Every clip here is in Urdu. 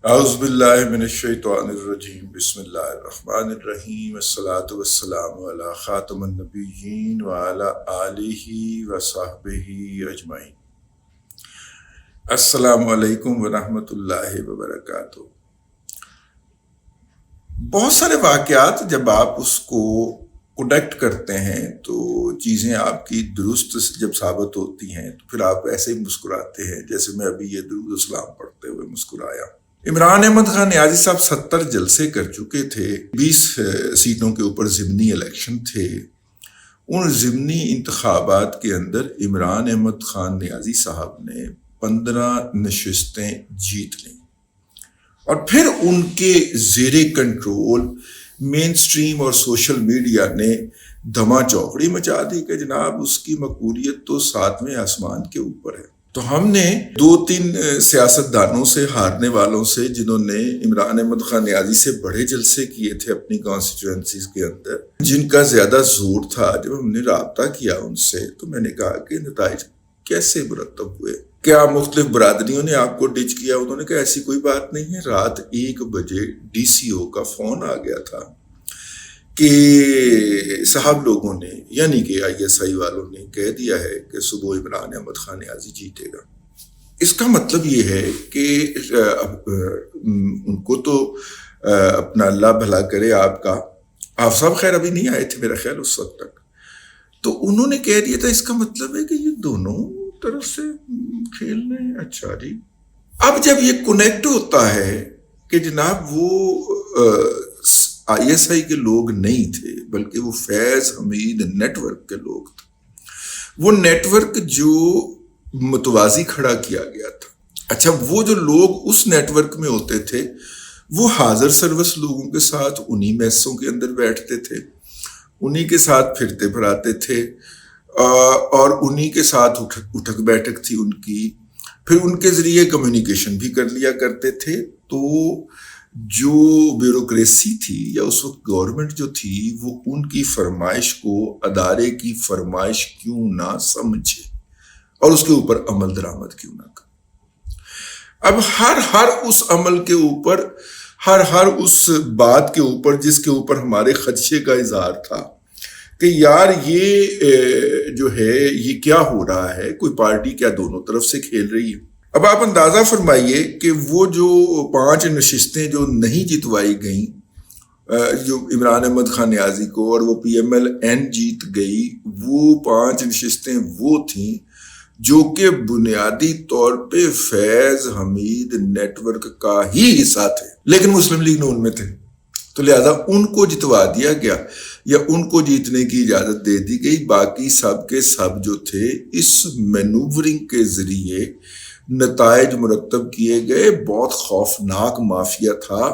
اعوذ باللہ من الشیطان الرجیم بسم اللہ الرحمن الرحیم الصلاۃ والسلام علی خاتم النبیین وعلی آلہ وصحبہ اجمعین۔ السلام علیکم ورحمۃ اللہ وبرکاتہ۔ بہت سارے واقعات جب آپ اس کو کنیکٹ کرتے ہیں تو چیزیں آپ کی درست جب ثابت ہوتی ہیں تو پھر آپ ایسے ہی مسکراتے ہیں، جیسے میں ابھی یہ درود السلام پڑھتے ہوئے مسکرایا۔ عمران احمد خان نیازی صاحب 70 جلسے کر چکے تھے، 20 سیٹوں کے اوپر ضمنی الیکشن تھے۔ ان ضمنی انتخابات کے اندر عمران احمد خان نیازی صاحب نے 15 نشستیں جیت لیں، اور پھر ان کے زیر کنٹرول مین سٹریم اور سوشل میڈیا نے دھما چوکڑی مچا دی کہ جناب اس کی مقبولیت تو 7ویں آسمان کے اوپر ہے۔ تو ہم نے 2-3 سیاستدانوں سے، ہارنے والوں سے، جنہوں نے عمران احمد خان نیازی سے بڑے جلسے کیے تھے اپنی کانسٹیچوئنسیز کے اندر، جن کا زیادہ زور تھا، جب ہم نے رابطہ کیا ان سے تو میں نے کہا کہ نتائج کیسے مرتب ہوئے، کیا مختلف برادریوں نے آپ کو ڈچ کیا؟ انہوں نے کہا ایسی کوئی بات نہیں ہے، رات 1 بجے ڈی سی او کا فون آ گیا تھا کہ صاحب لوگوں نے، یعنی کہ آئی ایس آئی والوں نے کہہ دیا ہے کہ صبح عمران احمد خان نیازی جیتے گا۔ اس کا مطلب یہ ہے کہ ان کو تو اپنا اللہ بھلا کرے آپ کا، آپ صاحب خیر ابھی نہیں آئے تھے میرا خیال اس وقت تک، تو انہوں نے کہہ دیا تھا اس کا مطلب ہے کہ یہ دونوں طرف سے کھیل رہے ہیں۔ اچھا جی، اب جب یہ کنیکٹ ہوتا ہے کہ جناب وہ آئی ایس آئی کے لوگ نہیں تھے بلکہ وہ فیض حمید نیٹ ورک کے لوگ تھے، وہ نیٹ ورک جو متوازی کھڑا کیا گیا تھا۔ اچھا، وہ جو لوگ اس نیٹ ورک میں ہوتے تھے وہ حاضر سروس لوگوں کے ساتھ انہی میسوں کے اندر بیٹھتے تھے، انہی کے ساتھ پھرتے پھراتے تھے، اور انہی کے ساتھ اٹھک بیٹھک تھی ان کی، پھر ان کے ذریعے کمیونیکیشن بھی کر لیا کرتے تھے۔ تو جو بیوروکریسی تھی یا اس وقت گورنمنٹ جو تھی وہ ان کی فرمائش کو ادارے کی فرمائش کیوں نہ سمجھے اور اس کے اوپر عمل درآمد کیوں نہ کرے۔ اب ہر اس عمل کے اوپر، ہر اس بات کے اوپر جس کے اوپر ہمارے خدشے کا اظہار تھا کہ یار یہ جو ہے یہ کیا ہو رہا ہے، کوئی پارٹی کیا دونوں طرف سے کھیل رہی ہے۔ اب آپ اندازہ فرمائیے کہ وہ جو 5 نشستیں جو نہیں جتوائی گئیں جو عمران احمد خان نیازی کو، اور وہ پی ایم ایل این جیت گئی، وہ 5 نشستیں وہ تھیں جو کہ بنیادی طور پہ فیض حمید نیٹ ورک کا ہی حصہ تھے، لیکن مسلم لیگ نون میں تھے، تو لہذا ان کو جتوا دیا گیا یا ان کو جیتنے کی اجازت دے دی گئی۔ باقی سب کے سب جو تھے اس مینوورنگ کے ذریعے نتائج مرتب کیے گئے۔ بہت خوفناک مافیا تھا۔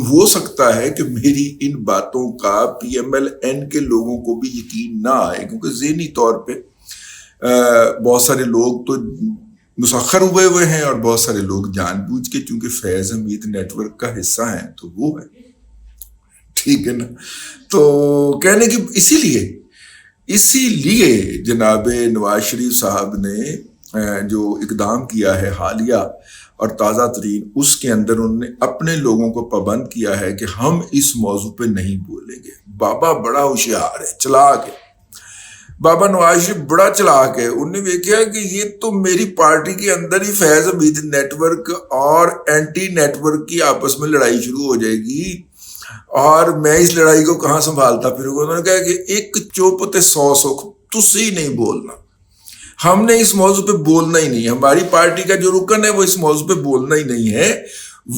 ہو سکتا ہے کہ میری ان باتوں کا پی ایم ایل این کے لوگوں کو بھی یقین نہ آئے، کیونکہ ذہنی طور پہ بہت سارے لوگ تو مسخر ہوئے ہیں اور بہت سارے لوگ جان بوجھ کے، چونکہ فیض حمید نیٹ ورک کا حصہ ہیں تو وہ ہے، ٹھیک ہے نا۔ تو کہنے کی اسی لیے جناب نواز شریف صاحب نے جو اقدام کیا ہے حالیہ اور تازہ ترین، اس کے اندر انہوں نے اپنے لوگوں کو پابند کیا ہے کہ ہم اس موضوع پہ نہیں بولیں گے۔ بابا بڑا ہوشیار ہے، چلاک ہے، بابا نواز شریف بڑا چلاک ہے۔ انہوں نے دیکھا کہ یہ تو میری پارٹی کے اندر ہی فیض حمید نیٹ ورک اور اینٹی نیٹ ورک کی آپس میں لڑائی شروع ہو جائے گی، اور میں اس لڑائی کو کہاں سنبھالتا پھروں گا۔ انہوں نے کہا کہ ایک چپ تے 100 سکھ، تسی نہیں بولنا، ہم نے اس موضوع پہ بولنا ہی نہیں، ہماری پارٹی کا جو رکن ہے وہ اس موضوع پہ بولنا ہی نہیں ہے،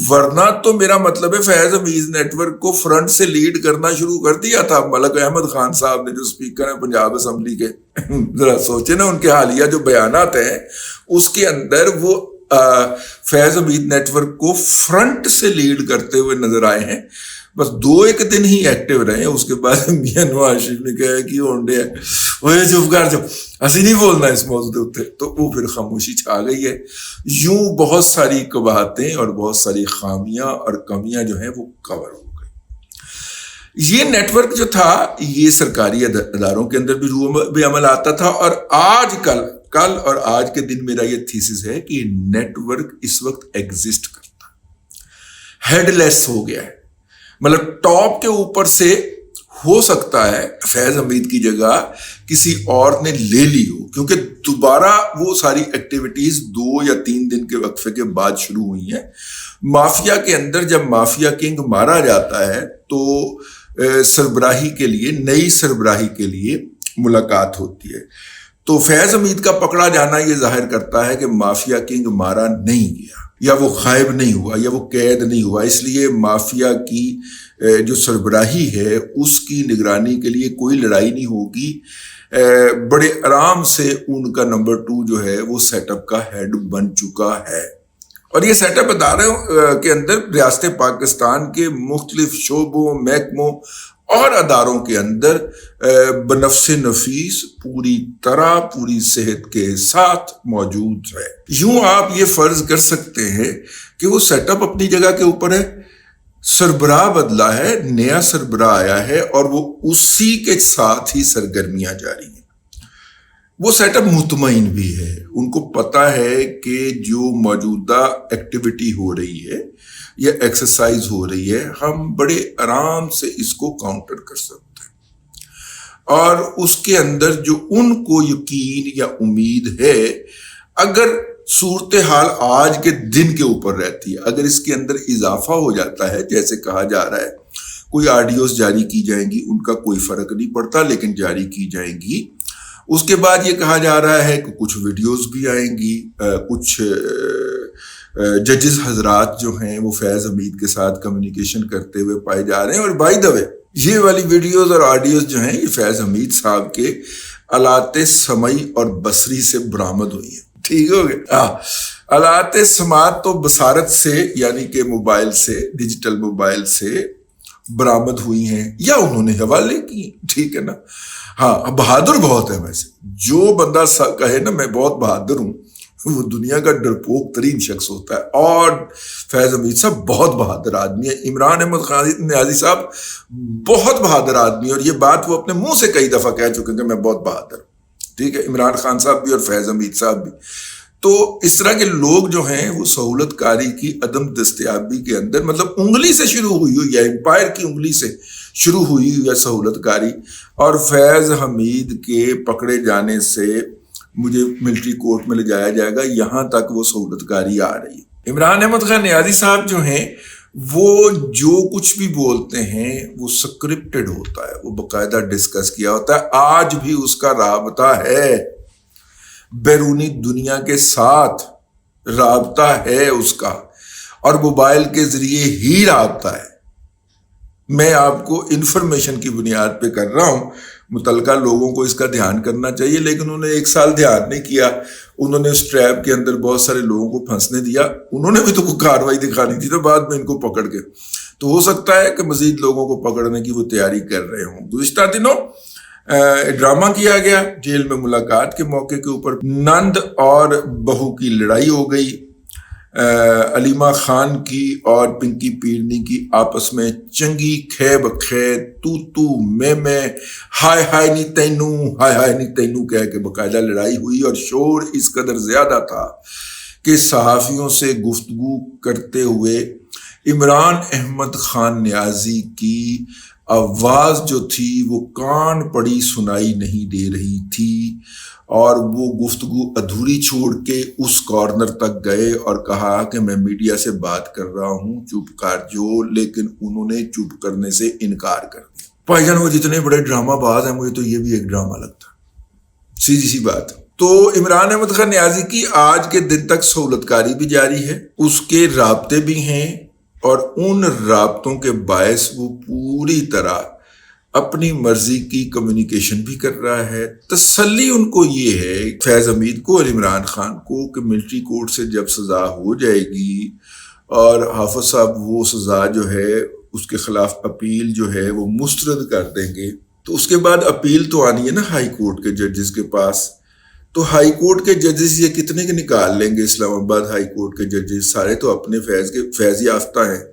ورنہ تو میرا مطلب ہے فیض حمید نیٹ ورک کو فرنٹ سے لیڈ کرنا شروع کر دیا تھا ملک احمد خان صاحب نے، جو اسپیکر ہیں پنجاب اسمبلی کے۔ ذرا سوچے نا، ان کے حالیہ جو بیانات ہیں اس کے اندر وہ فیض حمید نیٹ ورک کو فرنٹ سے لیڈ کرتے ہوئے نظر آئے ہیں۔ بس 2-1 دن ہی ایکٹیو رہے، اس کے بعد میاں نواز شریف نے کہا کہ ہونڈے ہے وہ چپ کر جاؤ، اسی نہیں بولنا اس موضوع کے اوپر، تو وہ پھر خاموشی چھا گئی ہے۔ یوں بہت ساری قباحتیں اور بہت ساری خامیاں اور کمیاں جو ہیں وہ کور ہو گئی۔ یہ نیٹ ورک جو تھا یہ سرکاری اداروں کے اندر بھی عمل آتا تھا، اور آج کل اور آج کے دن میرا یہ تھیسس ہے کہ نیٹ ورک اس وقت ایگزسٹ کرتا ہے۔ ہیڈ لیس ہو گیا ہے. مطلب ٹاپ کے اوپر سے ہو سکتا ہے فیض حمید کی جگہ کسی اور نے لے لی ہو، کیونکہ دوبارہ وہ ساری ایکٹیویٹیز 2 یا 3 دن کے وقفے کے بعد شروع ہوئی ہیں. مافیا کے اندر جب مافیا کنگ مارا جاتا ہے تو سربراہی کے لیے، نئی سربراہی کے لیے ملاقات ہوتی ہے. تو فیض حمید کا پکڑا جانا یہ ظاہر کرتا ہے کہ مافیا کنگ مارا نہیں گیا، یا وہ غائب نہیں ہوا، یا وہ قید نہیں ہوا. اس لیے مافیا کی جو سربراہی ہے اس کی نگرانی کے لیے کوئی لڑائی نہیں ہوگی. بڑے آرام سے ان کا نمبر 2 جو ہے وہ سیٹ اپ کا ہیڈ بن چکا ہے. اور یہ سیٹ اپ اداروں کے اندر ریاست پاکستان کے مختلف شعبوں، محکموں اور اداروں کے اندر بنفس نفیس پوری طرح پوری صحت کے ساتھ موجود ہے. یوں آپ یہ فرض کر سکتے ہیں کہ وہ سیٹ اپ اپنی جگہ کے اوپر ہے، سربراہ بدلا ہے، نیا سربراہ آیا ہے اور وہ اسی کے ساتھ ہی سرگرمیاں جاری ہیں. وہ سیٹ اپ مطمئن بھی ہے، ان کو پتا ہے کہ جو موجودہ ایکٹیویٹی ہو رہی ہے یا ایکسرسائز ہو رہی ہے ہم بڑے آرام سے اس کو کاؤنٹر کر سکتے ہیں. اور اس کے اندر جو ان کو یقین یا امید ہے، اگر صورتحال آج کے دن کے اوپر رہتی ہے، اگر اس کے اندر اضافہ ہو جاتا ہے، جیسے کہا جا رہا ہے کوئی آڈیوز جاری کی جائیں گی، ان کا کوئی فرق نہیں پڑتا لیکن جاری کی جائیں گی. اس کے بعد یہ کہا جا رہا ہے کہ کچھ ویڈیوز بھی آئیں گی، کچھ ججز حضرات جو ہیں وہ فیض حمید کے ساتھ کمیونیکیشن کرتے ہوئے پائے جا رہے ہیں. اور بائی دا وے یہ والی ویڈیوز اور آڈیوز جو ہیں یہ فیض حمید صاحب کے آلات سمعی اور بصری سے برآمد ہوئی ہیں. ٹھیک ہو گیا. آلات سماعت تو بصارت سے یعنی کہ موبائل سے، ڈیجیٹل موبائل سے برآمد ہوئی ہیں یا انہوں نے حوالے کی. ٹھیک ہے نا. ہاں بہادر بہت ہے. ویسے جو بندہ کہے نا میں بہت بہادر ہوں وہ دنیا کا ڈرپوک ترین شخص ہوتا ہے. اور فیض حمید صاحب بہت بہادر آدمی ہے. عمران احمد خان نیازی صاحب بہت بہادر آدمی ہے اور یہ بات وہ اپنے منہ سے کئی دفعہ کہہ چکے ہیں کہ میں بہت بہادر ہوں. ٹھیک ہے. عمران خان صاحب بھی اور فیض حمید صاحب بھی. تو اس طرح کے لوگ جو ہیں وہ سہولت کاری کی عدم دستیابی کے اندر، مطلب انگلی سے شروع ہوئی ہوئی ہے، امپائر کی انگلی سے شروع ہوئی ہوئی ہے سہولت کاری، اور فیض حمید کے پکڑے جانے سے مجھے ملٹری کورٹ میں لے جایا جائے گا، یہاں تک وہ سہولت کاری آ رہی ہے. عمران احمد خان نیازی صاحب جو ہیں وہ جو کچھ بھی بولتے ہیں وہ سکرپٹڈ ہوتا ہے، وہ باقاعدہ ڈسکس کیا ہوتا ہے. آج بھی اس کا رابطہ ہے بیرونی دنیا کے ساتھ، رابطہ ہے اس کا، اور موبائل کے ذریعے ہی رابطہ ہے. میں آپ کو انفارمیشن کی بنیاد پہ کر رہا ہوں. متعلقہ لوگوں کو اس کا دھیان کرنا چاہیے، لیکن انہوں نے 1 سال دھیان نہیں کیا. انہوں نے اس ٹریپ کے اندر بہت سارے لوگوں کو پھنسنے دیا. انہوں نے بھی تو کوئی کاروائی دکھانی تھی تو بعد میں ان کو پکڑ کے. تو ہو سکتا ہے کہ مزید لوگوں کو پکڑنے کی وہ تیاری کر رہے ہوں. گزشتہ دنوں ڈرامہ کیا گیا جیل میں ملاقات کے موقع کے اوپر. نند اور بہو کی لڑائی ہو گئی. علیمہ خان کی اور پنکی پیرنی کی آپس میں چنگی خیب خیر تو میں ہائے ہائے نی تینو، ہائے ہائے نی تینو کہہ کے باقاعدہ لڑائی ہوئی. اور شور اس قدر زیادہ تھا کہ صحافیوں سے گفتگو کرتے ہوئے عمران احمد خان نیازی کی آواز جو تھی وہ کان پڑی سنائی نہیں دے رہی تھی، اور وہ گفتگو ادھوری چھوڑ کے اس کارنر تک گئے اور کہا کہ میں میڈیا سے بات کر رہا ہوں، چپ کر جو. لیکن انہوں نے چپ کرنے سے انکار کر دیا. بھائی جان وہ جتنے بڑے ڈرامہ باز ہیں مجھے تو یہ بھی ایک ڈرامہ لگتا ہے، سیدھی سی بات. تو عمران احمد خان نیازی کی آج کے دن تک سہولت کاری بھی جاری ہے، اس کے رابطے بھی ہیں، اور ان رابطوں کے باعث وہ پوری طرح اپنی مرضی کی کمیونیکیشن بھی کر رہا ہے. تسلی ان کو یہ ہے فیض حمید کو اور عمران خان کو کہ ملٹری کورٹ سے جب سزا ہو جائے گی اور حافظ صاحب وہ سزا جو ہے اس کے خلاف اپیل جو ہے وہ مسترد کر دیں گے، تو اس کے بعد اپیل تو آنی ہے نا ہائی کورٹ کے ججز کے پاس. تو ہائی کورٹ کے ججز یہ کتنے کے نکال لیں گے؟ اسلام آباد ہائی کورٹ کے ججز سارے تو اپنے فیض یافتہ ہیں.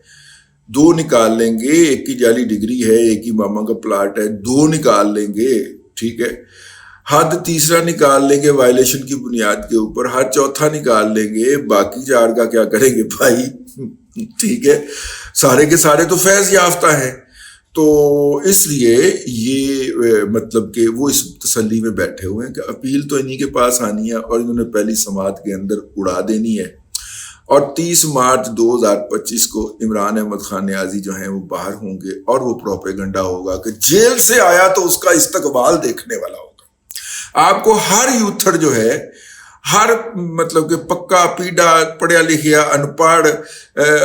2 نکال لیں گے، ایک کی جعلی ڈگری ہے، ایک ہی ماما کا پلاٹ ہے، 2 نکال لیں گے. ٹھیک ہے. حد تیسرا نکال لیں گے وائلیشن کی بنیاد کے اوپر، حد چوتھا نکال لیں گے. باقی 4 کا کیا کریں گے بھائی؟ ٹھیک ہے، سارے کے سارے تو فیض یافتہ ہیں، تو اس لیے یہ مطلب کہ وہ اس تسلی میں بیٹھے ہوئے ہیں کہ اپیل تو انہی کے پاس آنی ہے اور انہوں نے پہلی سماعت کے اندر اڑا دینی ہے، اور 30 مارچ 2025 کو عمران احمد خان نیازی جو ہیں وہ باہر ہوں گے اور وہ پروپیگنڈا ہوگا کہ جیل سے آیا تو اس کا استقبال دیکھنے والا ہوگا۔ آپ کو ہر یوتھڑ جو ہے، ہر مطلب کہ پکا پیڈا پڑھیا لکھیا ان پڑھ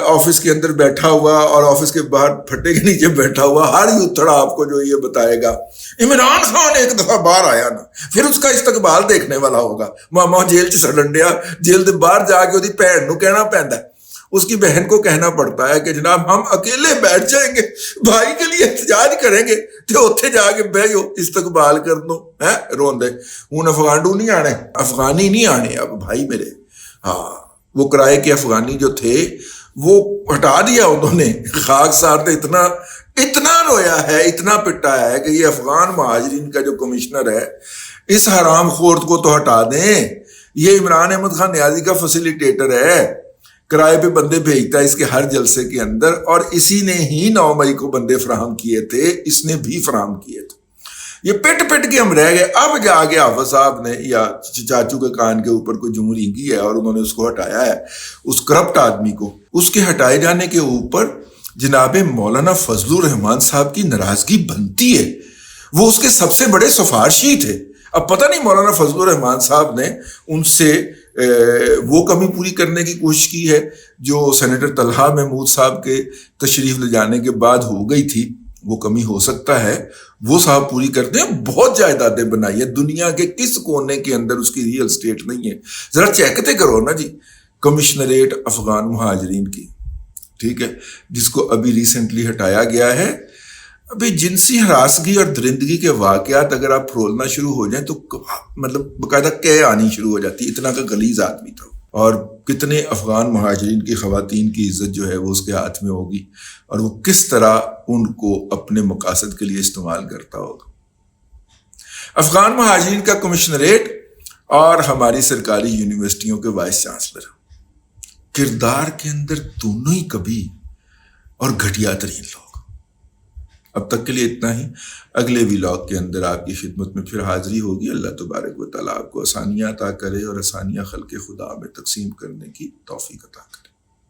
آفس کے اندر بیٹھا ہوا اور آفس کے باہر پھٹے کے نیچے بیٹھا ہوا ہر یوتھڑ آپ کو جو یہ بتائے گا عمران خان ایک دفعہ باہر آیا نا پھر اس کا استقبال دیکھنے والا ہوگا۔ ماما جیل چ سڑن ڈیا، جیل دے باہر جا کے وہ بھن نو کہنا پیندا ہے، اس کی بہن کو کہنا پڑتا ہے کہ جناب ہم اکیلے بیٹھ جائیں گے، بھائی کے لیے احتجاج کریں گے، تو اتنے جا کے بہ جاؤ استقبال کر دو ہے روندے۔ ہوں افغانڈو نہیں آنے، افغانی نہیں آنے اب بھائی میرے، ہاں وہ کرائے کے افغانی جو تھے وہ ہٹا دیا انہوں نے۔ خاک سار نے اتنا رویا ہے، اتنا پٹا ہے کہ یہ افغان مہاجرین کا جو کمشنر ہے اس حرام خورد کو تو ہٹا دیں، یہ عمران احمد خان نیازی کا فیسیلیٹیٹر ہے، کرائے پہ بندے بھیجتا ہے اس کے ہر جلسے کے اندر، اور اسی نے ہی 9 مئی کو بندے فراہم کیے تھے، اس نے بھی فراہم کیے تھے۔ یہ پٹ کے ہم رہ گئے، اب جا کے حافظ صاحب نے یا چاچو کے کان کے اوپر کوئی جمہوری کی ہے اور انہوں نے اس کو ہٹایا ہے، اس کرپٹ آدمی کو۔ اس کے ہٹائے جانے کے اوپر جناب مولانا فضل الرحمان صاحب کی ناراضگی بنتی ہے، وہ اس کے سب سے بڑے سفارشی تھے۔ اب پتہ نہیں مولانا فضل الرحمان صاحب نے ان سے وہ کمی پوری کرنے کی کوشش کی ہے جو سینیٹر طلحہ محمود صاحب کے تشریف لے جانے کے بعد ہو گئی تھی، وہ کمی ہو سکتا ہے وہ صاحب پوری کر دیں۔ بہت جائیدادیں بنائی ہے، دنیا کے کس کونے کے اندر اس کی ریئل اسٹیٹ نہیں ہے، ذرا چیک کرو نا جی۔ کمشنریٹ افغان مہاجرین کی، ٹھیک ہے، جس کو ابھی ریسنٹلی ہٹایا گیا ہے۔ ابھی جنسی ہراسگی اور درندگی کے واقعات اگر آپ پھرولنا شروع ہو جائیں تو مطلب باقاعدہ کہہ آنی شروع ہو جاتی، اتنا کا غلیظ آدمی تھا، اور کتنے افغان مہاجرین کی خواتین کی عزت جو ہے وہ اس کے ہاتھ میں ہوگی، اور وہ کس طرح ان کو اپنے مقاصد کے لیے استعمال کرتا ہوگا۔ افغان مہاجرین کا کمشنریٹ اور ہماری سرکاری یونیورسٹیوں کے وائس چانسلر کردار کے اندر دونوں ہی کبھی اور گھٹیا ترین لوگ۔ اب تک کے لیے اتنا ہی، اگلے ویلاگ کے اندر آپ کی خدمت میں پھر حاضری ہوگی۔ اللہ تبارک و تعالیٰ آپ کو آسانیاں عطا کرے اور آسانیاں خلق خدا میں تقسیم کرنے کی توفیق عطا کرے۔